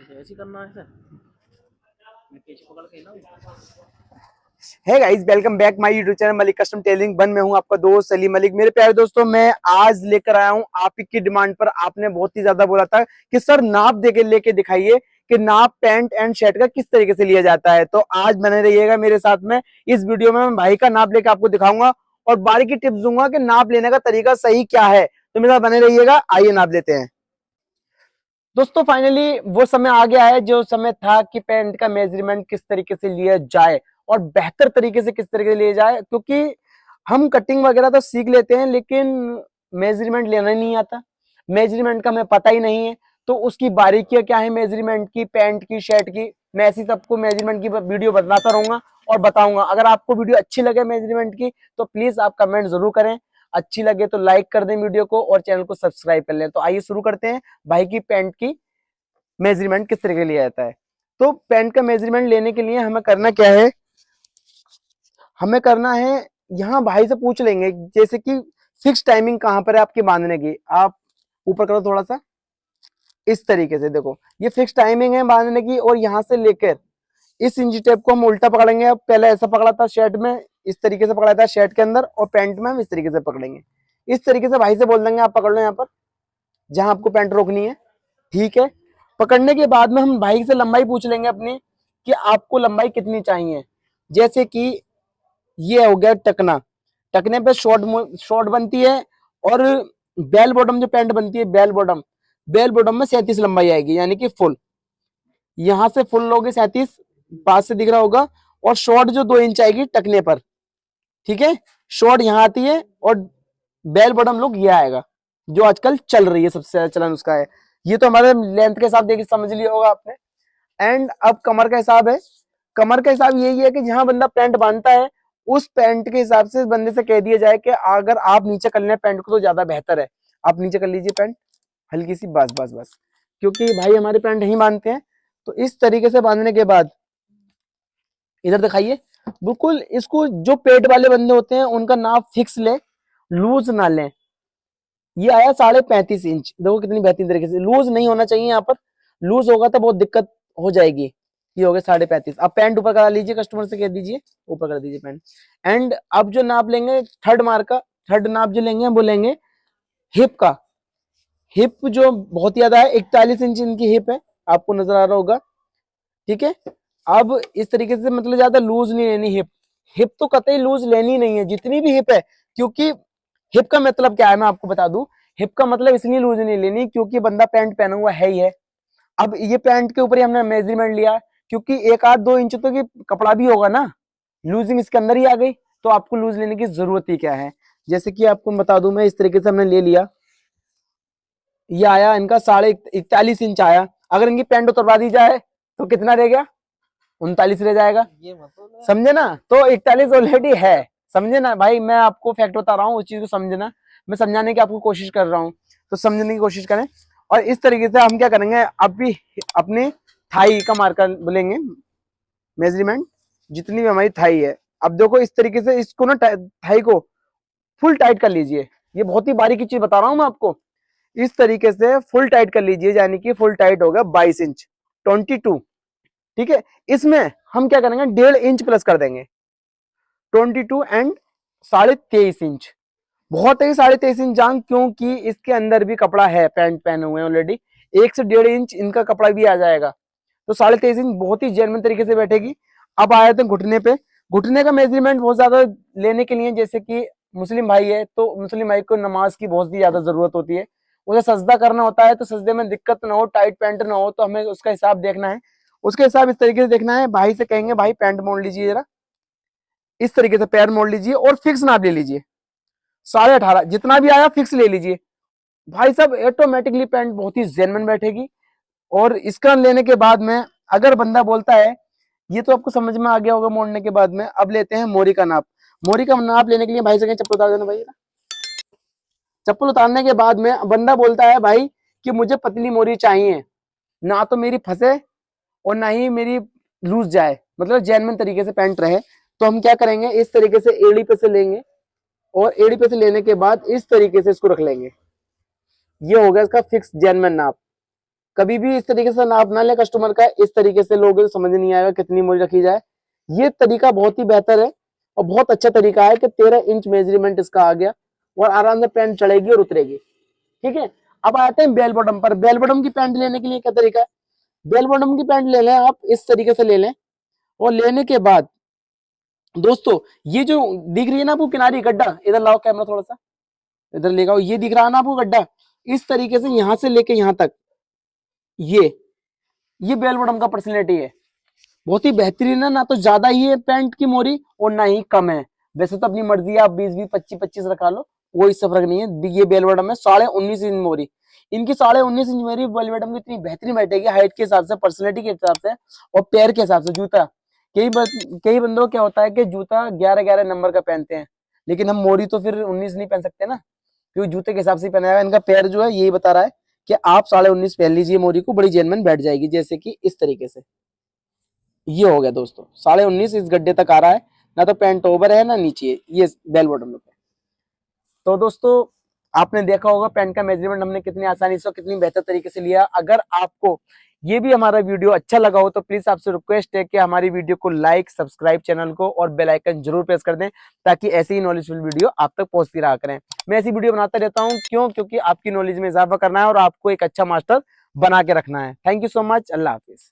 ऐसे करना है। मैं कैसे पकड़ के ना। है guys, welcome back my YouTube channel Malik custom telling one में हूं आपका दोस्त सलीम मलिक। मेरे प्यारे दोस्तों, मैं आज लेकर आया हूं आप ही की डिमांड पर। आपने बहुत ही ज्यादा बोला था कि सर नाप देके लेके दिखाइए कि नाप पैंट एंड शर्ट का किस तरीके से लिया जाता है। तो आज बने रहिएगा मेरे साथ में। इस वीडियो में मैं भाई का नाप लेके आपको दिखाऊंगा और बारीकी टिप्स दूंगा कि नाप लेने का तरीका सही क्या है। तो मेरे साथ बने रहिएगा। आइए नाप लेते हैं दोस्तों। फाइनली वो समय आ गया है जो समय था कि पैंट का मेजरमेंट किस तरीके से लिया जाए और बेहतर तरीके से किस तरीके से लिया जाए, क्योंकि हम कटिंग वगैरह तो सीख लेते हैं लेकिन मेजरमेंट लेना नहीं आता। मेजरमेंट का हमें पता ही नहीं है, तो उसकी बारीकियां क्या है मेजरमेंट की, पैंट की, शर्ट की, मैं ऐसी सबको मेजरमेंट की वीडियो बताता रहूंगा और बताऊंगा। अगर आपको वीडियो अच्छी लगे मेजरमेंट की तो प्लीज आप कमेंट जरूर करें। अच्छी लगे तो लाइक कर दें वीडियो को और चैनल को सब्सक्राइब कर लें। तो आइए शुरू करते हैं भाई की पैंट की मेजरमेंट किस तरीके लिया जाता है। तो पैंट का मेजरमेंट लेने के लिए हमें करना क्या है, हमें करना है यहाँ भाई से पूछ लेंगे जैसे कि फिक्स टाइमिंग कहां पर है आपकी बांधने की। आप ऊपर करो थोड़ा सा, इस तरीके से देखो ये फिक्स टाइमिंग है बांधने की। और यहाँ से लेकर इस इंची टेप को हम उल्टा पकड़ेंगे। अब पहले ऐसा पकड़ा था शर्ट में, इस तरीके से पकड़ा था शर्ट के अंदर, और पैंट में हम इस तरीके से पकड़ेंगे। इस तरीके से भाई से बोल देंगे आप पकड़ लो यहाँ पर जहां आपको पैंट रोकनी है। ठीक है, पकड़ने के बाद में हम भाई से लंबाई पूछ लेंगे अपनी कि आपको लंबाई कितनी चाहिए। जैसे कि ये हो गया टकना, टकने पे शॉर्ट शॉर्ट बनती है और बेल बॉटम जो पैंट बनती है बेल बॉटम में 37 लंबाई आएगी, यानी कि फुल। यहां से फुल लोगे 37, पास से दिख रहा होगा। और शॉर्ट जो 2 इंच आएगी टकने पर, ठीक है, शॉर्ट यहाँ आती है और बेल बॉटम लुक ये आएगा जो आजकल चल रही है, सबसे ज्यादा चलन उसका है। ये तो हमारे लेंथ के हिसाब देखिए समझ लिया होगा आपने। एंड अब कमर का हिसाब है। कमर का हिसाब यही है कि जहां बंदा पैंट बांधता है उस पैंट के हिसाब से बंदे से कह दिया जाए कि अगर आप नीचे कर लें पैंट को तो ज्यादा बेहतर है। आप नीचे कर लीजिए पैंट हल्की सी, बस बस बस, क्योंकि भाई हमारे पैंट नहीं बांधते हैं। तो इस तरीके से बांधने के बाद इधर दिखाइए, बिल्कुल इसको जो पेट वाले बंदे होते हैं उनका नाप फिक्स ले, लूज ना लें। ये आया 35.5 इंच, देखो कितनी बेहतरीन तरीके से। लूज नहीं होना चाहिए यहाँ पर, लूज होगा तो बहुत दिक्कत हो जाएगी। ये हो गया 35.5। अब पैंट ऊपर करा लीजिए, कस्टमर से कह दीजिए ऊपर कर दीजिए पैंट। एंड अब जो नाप लेंगे थर्ड मार्क का, थर्ड नाप जो लेंगे वो लेंगे हिप का। हिप जो बहुत ज्यादा है, 41 इंच इनकी हिप है, आपको नजर आ रहा होगा। ठीक है, अब इस तरीके से मतलब ज्यादा लूज नहीं लेनी हिप। हिप तो कतई लूज लेनी नहीं है जितनी भी हिप है, क्योंकि हिप का मतलब क्या है मैं आपको बता दूं। हिप का मतलब इसलिए लूज नहीं लेनी क्योंकि बंदा पैंट पहना हुआ है ही है। अब ये पैंट के ऊपर ही हमने मेजरमेंट लिया, क्योंकि 1 आध 2 इंच तो की कपड़ा भी होगा ना, लूजिंग इसके अंदर ही आ गई, तो आपको लूज लेने की जरूरत ही क्या है। जैसे कि आपको बता दूं मैं, इस तरीके से हमने ले लिया। ये आया इनका 41.5 इंच आया। अगर इनकी पैंट उतरवा दी जाए तो कितना रह गया, 39 रह जाएगा। ये मतलब समझे ना, तो 41 ऑलरेडी है। समझे ना भाई, मैं आपको फैक्ट बता रहा हूँ, उस चीज को समझना, मैं समझाने की आपको कोशिश कर रहा हूँ, तो समझने की कोशिश करें। और इस तरीके से हम क्या करेंगे, अब भी अपने थाई का मार्कर बोलेंगे मेजरमेंट, जितनी भी हमारी थाई है। अब देखो इस तरीके से इसको ना थाई को फुल टाइट कर लीजिए। ये बहुत ही बारीकी चीज बता रहा हूं मैं आपको। इस तरीके से फुल टाइट कर लीजिए, यानी कि फुल टाइट होगा 22 इंच, 22। ठीक है, इसमें हम क्या करेंगे 1.5 इंच प्लस कर देंगे, 22 एंड 23.5 इंच। बहुत है 23.5 इंच जान, क्योंकि इसके अंदर भी कपड़ा है, पैंट पहने हुए हैं ऑलरेडी। 1 से 1.5 इंच इनका कपड़ा भी आ जाएगा, तो 23.5 इंच बहुत ही जेन्युइन तरीके से बैठेगी। अब आए थे घुटने पे। घुटने का मेजरमेंट बहुत ज्यादा लेने के लिए, जैसे कि मुस्लिम भाई है तो मुस्लिम भाई को नमाज की बहुत ही ज्यादा जरूरत होती है, उसे सजदा करना होता है, तो सजदे में दिक्कत ना हो, टाइट पैंट ना हो, तो हमें उसका हिसाब देखना है। उसके हिसाब इस तरीके से देखना है, भाई से कहेंगे भाई पैंट मोड़ लीजिए जरा, इस तरीके से पैर मोड़ लीजिए और फिक्स नाप ले लीजिए। 18.5 जितना भी आया फिक्स ले लीजिए भाई साहब, ऑटोमेटिकली पैंट बहुत ही जेन्युइन बैठेगी। और इसका लेने के बाद में अगर बंदा बोलता है, ये तो आपको समझ में आ गया होगा मोड़ने के बाद में। अब लेते हैं मोरी का नाप। मोरी का नाप लेने के लिए भाई से कहें चप्पल उतार देना भाई। चप्पल उतारने के बाद में बंदा बोलता है भाई कि मुझे पतली मोरी चाहिए, ना तो मेरी फंसे और ना ही मेरी लूज जाए, मतलब जेन्युइन तरीके से पैंट रहे। तो हम क्या करेंगे, इस तरीके से एड़ी पे से लेंगे और एड़ी पे से लेने के बाद इस तरीके से इसको रख लेंगे। ये हो गया इसका फिक्स जेन्युइन नाप। कभी भी इस तरीके से नाप ना ले कस्टमर का, इस तरीके से लोग समझ नहीं आएगा कितनी मोरी रखी जाए। ये तरीका बहुत ही बेहतर है और बहुत अच्छा तरीका है कि 13 इंच मेजरमेंट इसका आ गया और आराम से पैंट चढ़ेगी और उतरेगी। ठीक है, अब आते हैं बेल बॉटम पर। बेल बॉटम की पैंट लेने के लिए क्या तरीका है? बेल बॉटम की पैंट ले लें आप, इस तरीके से ले लें और लेने के बाद दोस्तों ये जो दिख रही है ना आपको किनारी गड्ढा, इधर लाओ कैमरा थोड़ा सा, इधर लेके आओ, ये दिख रहा है ना आपको गड्ढा, इस तरीके से यहां से लेके यहां तक ये बेल बॉटम का पर्सनैलिटी है। बहुत ही बेहतरीन है, ना तो ज्यादा ही है पैंट की मोरी और ना ही कम है। वैसे तो अपनी मर्जी है, आप 20-20, 25-25 रखा लो, कोई इससे फर्क नहीं है। ये बेल बॉटम है 19.5 इंच मोरी, इनकी 19.5 इंच मोरी बेल बॉटम की इतनी बेहतरीन बैठेगी हाइट के हिसाब से, पर्सनैलिटी के हिसाब से और पैर के हिसाब से। जूता कई बंदों क्या होता है कि जूता 11-11 नंबर का पहनते हैं, लेकिन हम मोरी तो फिर 19 नहीं पहन सकते ना, क्योंकि जूते के हिसाब से पहना है। इनका पैर जो है यही बता रहा है कि आप 19.5 पहन लीजिए मोरी को, बड़ी जेनमन बैठ जाएगी, जैसे कि इस तरीके से। ये हो गया दोस्तों 19.5 इस गड्ढे तक आ रहा है, ना तो पैंट ओवर है ना नीचे, ये बेल बॉटम लुक है। तो दोस्तों आपने देखा होगा पैंट का मेजरमेंट हमने कितनी आसानी से और कितनी बेहतर तरीके से लिया। अगर आपको ये भी हमारा वीडियो अच्छा लगा हो तो प्लीज आपसे रिक्वेस्ट है कि हमारी वीडियो को लाइक, सब्सक्राइब चैनल को और बेल आइकन जरूर प्रेस कर दें, ताकि ऐसी ही नॉलेजफुल वीडियो आप तक पहुंचती रहा करें। मैं ऐसी वीडियो बनाता रहता हूं, क्योंकि आपकी नॉलेज में इजाफा करना है और आपको एक अच्छा मास्टर बना के रखना है। Thank you so much, Allah Hafiz.